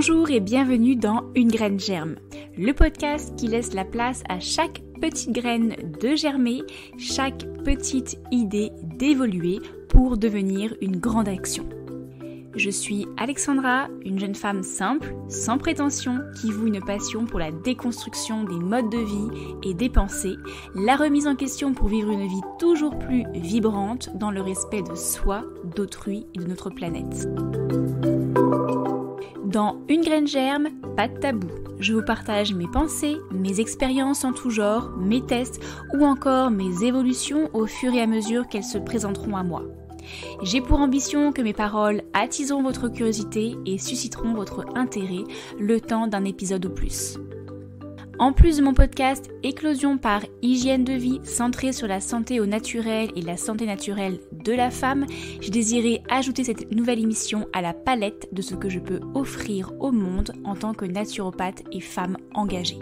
Bonjour et bienvenue dans Une graine germe, le podcast qui laisse la place à chaque petite graine de germer, chaque petite idée d'évoluer pour devenir une grande action. Je suis Alexandra, une jeune femme simple, sans prétention, qui voue une passion pour la déconstruction des modes de vie et des pensées, la remise en question pour vivre une vie toujours plus vibrante dans le respect de soi, d'autrui et de notre planète. Dans Une graine germe, pas de tabou. Je vous partage mes pensées, mes expériences en tout genre, mes tests ou encore mes évolutions au fur et à mesure qu'elles se présenteront à moi. J'ai pour ambition que mes paroles attiseront votre curiosité et susciteront votre intérêt le temps d'un épisode ou plus. En plus de mon podcast Éclosion par hygiène de vie centré sur la santé au naturel et la santé naturelle de la femme, j'ai désiré ajouter cette nouvelle émission à la palette de ce que je peux offrir au monde en tant que naturopathe et femme engagée.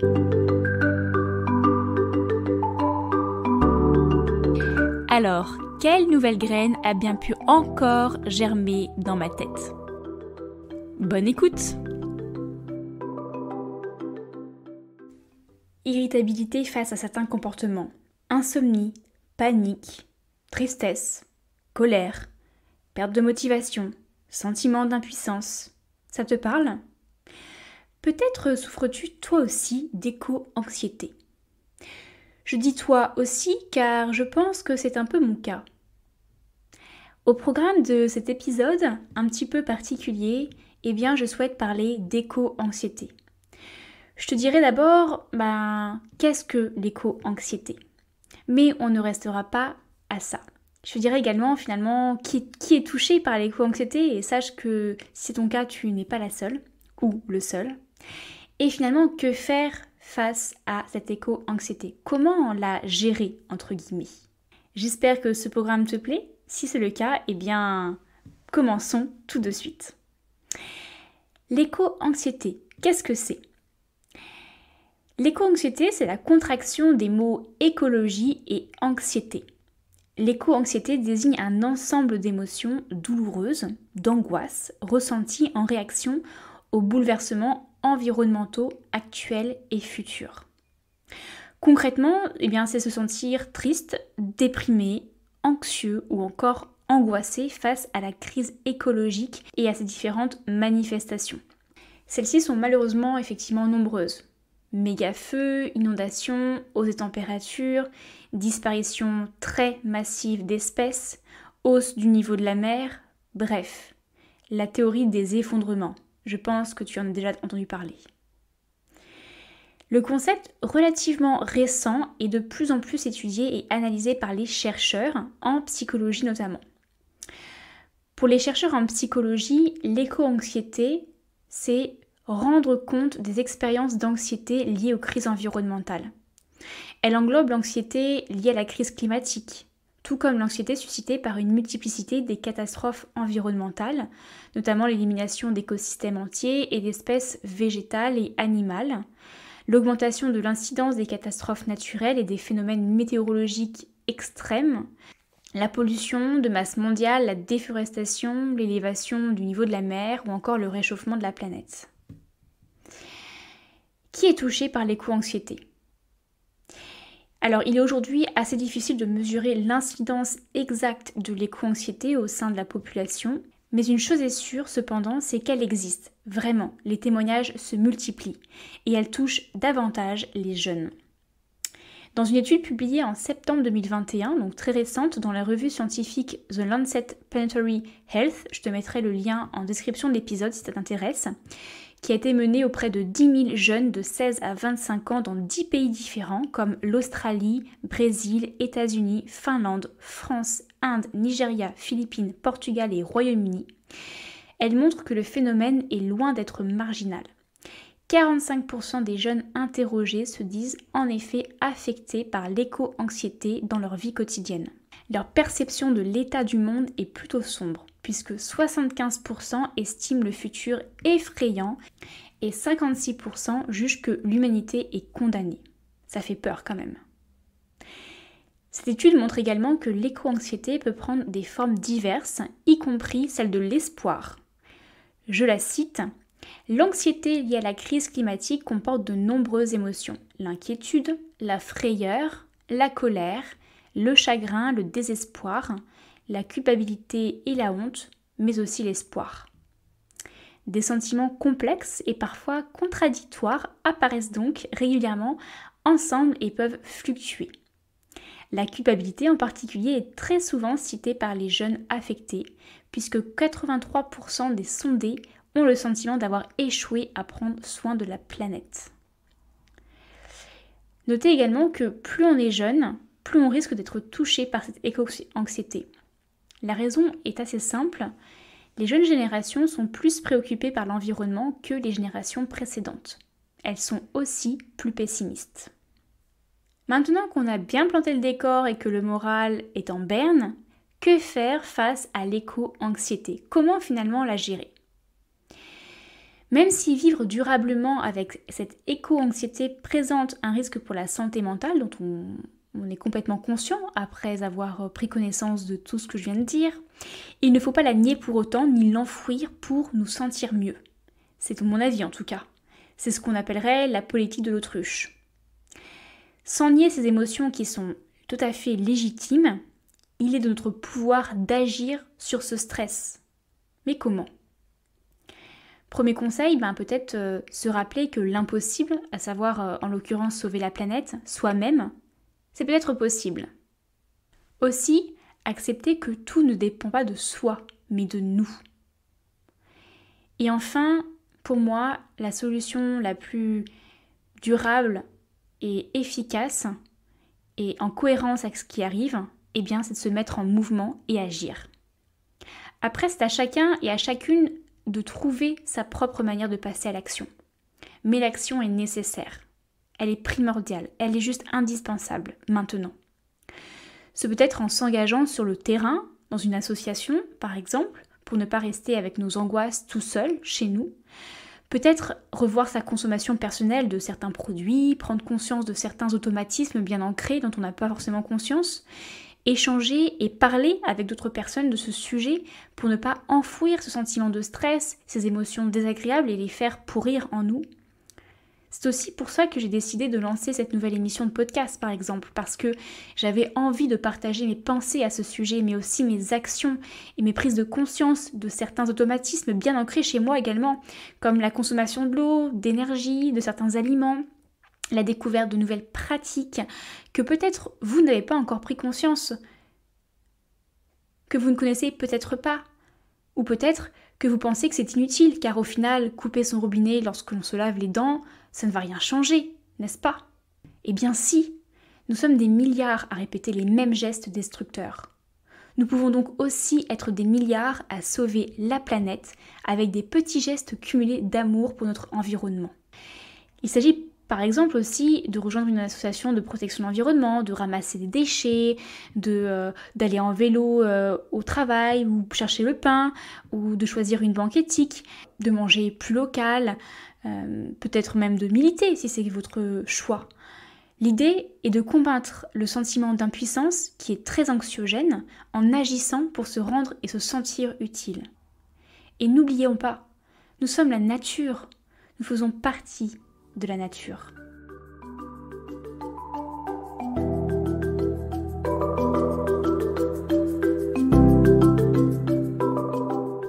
Alors, quelle nouvelle graine a bien pu encore germer dans ma tête? Bonne écoute! Irritabilité face à certains comportements, insomnie, panique, tristesse, colère, perte de motivation, sentiment d'impuissance. Ça te parle? Peut-être souffres-tu toi aussi d'éco-anxiété. Je dis toi aussi car je pense que c'est un peu mon cas. Au programme de cet épisode, un petit peu particulier, je souhaite parler d'éco-anxiété. Je te dirai d'abord, qu'est-ce que l'éco-anxiété? Mais on ne restera pas à ça. Je te dirai également finalement qui est touché par l'éco-anxiété et sache que si c'est ton cas, tu n'es pas la seule ou le seul. Et finalement, que faire face à cette éco-anxiété? Comment la gérer, entre guillemets? J'espère que ce programme te plaît. Si c'est le cas, commençons tout de suite. L'éco-anxiété, qu'est-ce que c'est? L'éco-anxiété, c'est la contraction des mots écologie et anxiété. L'éco-anxiété désigne un ensemble d'émotions douloureuses, d'angoisse, ressenties en réaction aux bouleversements environnementaux actuels et futurs. Concrètement, c'est se sentir triste, déprimé, anxieux ou encore angoissé face à la crise écologique et à ses différentes manifestations. Celles-ci sont malheureusement effectivement nombreuses. Méga-feux, inondations, hausses des températures, disparition très massive d'espèces, hausse du niveau de la mer, bref, la théorie des effondrements. Je pense que tu en as déjà entendu parler. Le concept relativement récent est de plus en plus étudié et analysé par les chercheurs, en psychologie notamment. Pour les chercheurs en psychologie, l'éco-anxiété, c'est rendre compte des expériences d'anxiété liées aux crises environnementales. Elle englobe l'anxiété liée à la crise climatique, tout comme l'anxiété suscitée par une multiplicité des catastrophes environnementales, notamment l'élimination d'écosystèmes entiers et d'espèces végétales et animales, l'augmentation de l'incidence des catastrophes naturelles et des phénomènes météorologiques extrêmes, la pollution de masse mondiale, la déforestation, l'élévation du niveau de la mer ou encore le réchauffement de la planète. Qui est touché par l'éco-anxiété? Alors, il est aujourd'hui assez difficile de mesurer l'incidence exacte de l'éco-anxiété au sein de la population, mais une chose est sûre cependant, c'est qu'elle existe. Vraiment, les témoignages se multiplient et elle touche davantage les jeunes. Dans une étude publiée en septembre 2021, donc très récente, dans la revue scientifique The Lancet Planetary Health, je te mettrai le lien en description de l'épisode si ça t'intéresse, qui a été menée auprès de 10 000 jeunes de 16 à 25 ans dans 10 pays différents comme l'Australie, Brésil, États-Unis, Finlande, France, Inde, Nigeria, Philippines, Portugal et Royaume-Uni. Elle montre que le phénomène est loin d'être marginal. 45% des jeunes interrogés se disent en effet affectés par l'éco-anxiété dans leur vie quotidienne. Leur perception de l'état du monde est plutôt sombre, puisque 75% estiment le futur effrayant et 56% jugent que l'humanité est condamnée. Ça fait peur quand même. Cette étude montre également que l'éco-anxiété peut prendre des formes diverses, y compris celle de l'espoir. Je la cite, L'anxiété liée à la crise climatique comporte de nombreuses émotions. L'inquiétude, la frayeur, la colère, le chagrin, le désespoir, la culpabilité et la honte, mais aussi l'espoir. Des sentiments complexes et parfois contradictoires apparaissent donc régulièrement ensemble et peuvent fluctuer. La culpabilité en particulier est très souvent citée par les jeunes affectés, puisque 83% des sondés ont le sentiment d'avoir échoué à prendre soin de la planète. Notez également que plus on est jeune, plus on risque d'être touché par cette éco-anxiété. La raison est assez simple. Les jeunes générations sont plus préoccupées par l'environnement que les générations précédentes. Elles sont aussi plus pessimistes. Maintenant qu'on a bien planté le décor et que le moral est en berne, que faire face à l'éco-anxiété? Comment finalement la gérer? Même si vivre durablement avec cette éco-anxiété présente un risque pour la santé mentale, dont on est complètement conscient après avoir pris connaissance de tout ce que je viens de dire, il ne faut pas la nier pour autant ni l'enfouir pour nous sentir mieux. C'est mon avis en tout cas. C'est ce qu'on appellerait la politique de l'autruche. Sans nier ces émotions qui sont tout à fait légitimes, il est de notre pouvoir d'agir sur ce stress. Mais comment ? Premier conseil, peut-être se rappeler que l'impossible, à savoir en l'occurrence sauver la planète, soi-même, c'est peut-être possible. Aussi, accepter que tout ne dépend pas de soi, mais de nous. Et enfin, pour moi, la solution la plus durable et efficace et en cohérence avec ce qui arrive, c'est de se mettre en mouvement et agir. Après, c'est à chacun et à chacune de trouver sa propre manière de passer à l'action. Mais l'action est nécessaire. Elle est primordiale. Elle est juste indispensable maintenant. Ce peut être en s'engageant sur le terrain, dans une association par exemple, pour ne pas rester avec nos angoisses tout seul, chez nous. Peut-être revoir sa consommation personnelle de certains produits, prendre conscience de certains automatismes bien ancrés dont on n'a pas forcément conscience, échanger et parler avec d'autres personnes de ce sujet pour ne pas enfouir ce sentiment de stress, ces émotions désagréables et les faire pourrir en nous. C'est aussi pour ça que j'ai décidé de lancer cette nouvelle émission de podcast par exemple, parce que j'avais envie de partager mes pensées à ce sujet, mais aussi mes actions et mes prises de conscience de certains automatismes bien ancrés chez moi également, comme la consommation de l'eau, d'énergie, de certains aliments, la découverte de nouvelles pratiques que peut-être vous n'avez pas encore pris conscience, que vous ne connaissez peut-être pas, ou peut-être que vous pensez que c'est inutile, car au final, couper son robinet lorsque l'on se lave les dents, ça ne va rien changer, n'est-ce pas? Eh bien si, nous sommes des milliards à répéter les mêmes gestes destructeurs. Nous pouvons donc aussi être des milliards à sauver la planète avec des petits gestes cumulés d'amour pour notre environnement. Il s'agit par exemple aussi de rejoindre une association de protection de l'environnement, de ramasser des déchets, d'aller en vélo au travail ou chercher le pain, ou de choisir une banque éthique, de manger plus local, peut-être même de militer si c'est votre choix. L'idée est de combattre le sentiment d'impuissance qui est très anxiogène en agissant pour se rendre et se sentir utile. Et n'oublions pas, nous sommes la nature, nous faisons partie de la nature.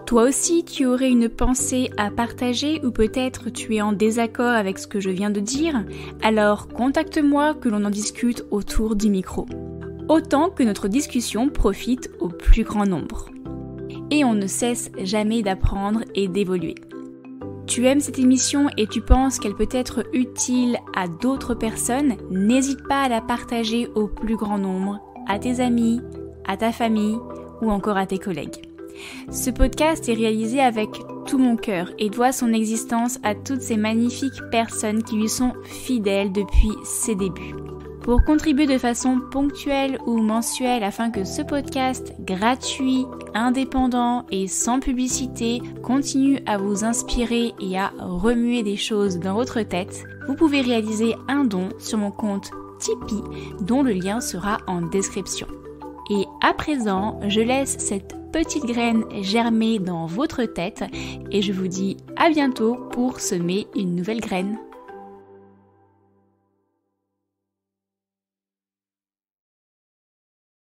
Toi aussi, tu aurais une pensée à partager ou peut-être tu es en désaccord avec ce que je viens de dire, alors contacte-moi que l'on en discute autour du micro. Autant que notre discussion profite au plus grand nombre. Et on ne cesse jamais d'apprendre et d'évoluer. Tu aimes cette émission et tu penses qu'elle peut être utile à d'autres personnes, n'hésite pas à la partager au plus grand nombre, à tes amis, à ta famille ou encore à tes collègues. Ce podcast est réalisé avec tout mon cœur et doit son existence à toutes ces magnifiques personnes qui lui sont fidèles depuis ses débuts. Pour contribuer de façon ponctuelle ou mensuelle afin que ce podcast gratuit, indépendant et sans publicité continue à vous inspirer et à remuer des choses dans votre tête, vous pouvez réaliser un don sur mon compte Tipeee dont le lien sera en description. Et à présent, je laisse cette petite graine germer dans votre tête et je vous dis à bientôt pour semer une nouvelle graine.